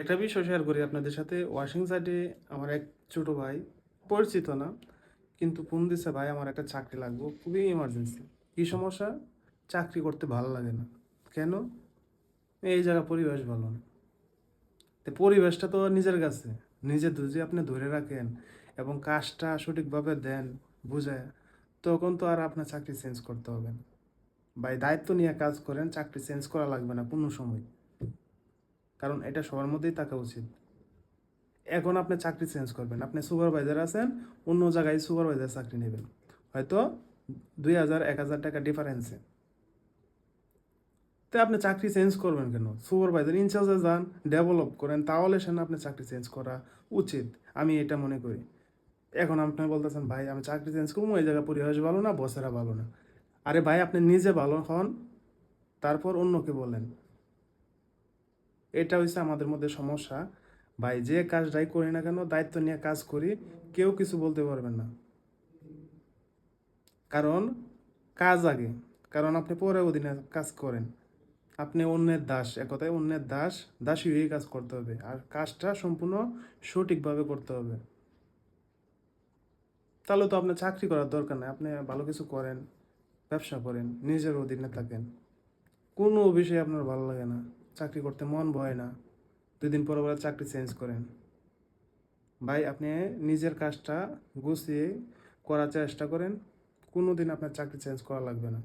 একটা বিষয় শেয়ার করি আপনাদের সাথে। ওয়াশিং সাইডে আমার এক ছোট ভাই, পরিচিত না, কিন্তু ফোন দিছে, ভাই আমার একটা চাকরি লাগবে, খুবই ইমার্জেন্সি। কি সমস্যা? চাকরি করতে ভালো লাগে না। কেন? এই জায়গা পরিবেশ ভালো না। তো পরিবেশটা তো নিজের কাছে, নিজে যদি আপনি ধরে রাখেন এবং কাজটা সঠিকভাবে দেন, বুঝায়, তখন তো আর আপনার চাকরি চেঞ্জ করতে হবে না। ভাই দায়িত্ব নিয়ে কাজ করেন, চাকরি চেঞ্জ করা লাগবে না কোনো সময়, কারণ এটা সবার মধ্যেই থাকা উচিত। এখন আপনি চাকরি চেঞ্জ করবেন, আপনি সুপারভাইজার আছেন, অন্য জায়গায় সুপারভাইজার চাকরি নেবেন, হয়তো 2,000 1,000 টাকা ডিফারেন্সে। তো আপনি চাকরি চেঞ্জ করবেন কেন? সুপারভাইজার ইনচার্জে যান, ডেভেলপ করেন, তাহলে সেখানে আপনি চাকরি চেঞ্জ করা উচিত, আমি এটা মনে করি। এখন আপনি বলতেছেন, ভাই আমি চাকরি চেঞ্জ করবো, এই জায়গায় পরিবেশ ভালো না, বসেরা ভালো না। আরে ভাই, আপনি নিজে ভালো হন, তারপর অন্যকে বলেন। এটা হচ্ছে আমাদের মধ্যে সমস্যা। ভাই যে কাজটাই করি না কেন, দায়িত্ব নিয়ে কাজ করি, কেউ কিছু বলতে পারবেন না। কারণ কাজ আগে, কারণ আপনি পরে অধীনে কাজ করেন। আপনি অন্যের দাস, একথায় অন্যের দাস, দাসী হয়ে কাজ করতে হবে, আর কাজটা সম্পূর্ণ সঠিকভাবে করতে হবে। তাহলে তো আপনার চাকরি করার দরকার নেই, আপনি ভালো কিছু করেন, ব্যবসা করেন, নিজের অধীনে থাকেন। কোনো বিষয়ে আপনার ভালো লাগে না, চাকরি করতে মন ভয় না, 2 দিন পরে পরে চাকরি চেঞ্জ করেন। ভাই আপনি নিজের কাজটা গুছিয়ে করার চেষ্টা করেন, কোনো দিন আপনার চাকরি চেঞ্জ করা লাগবে না।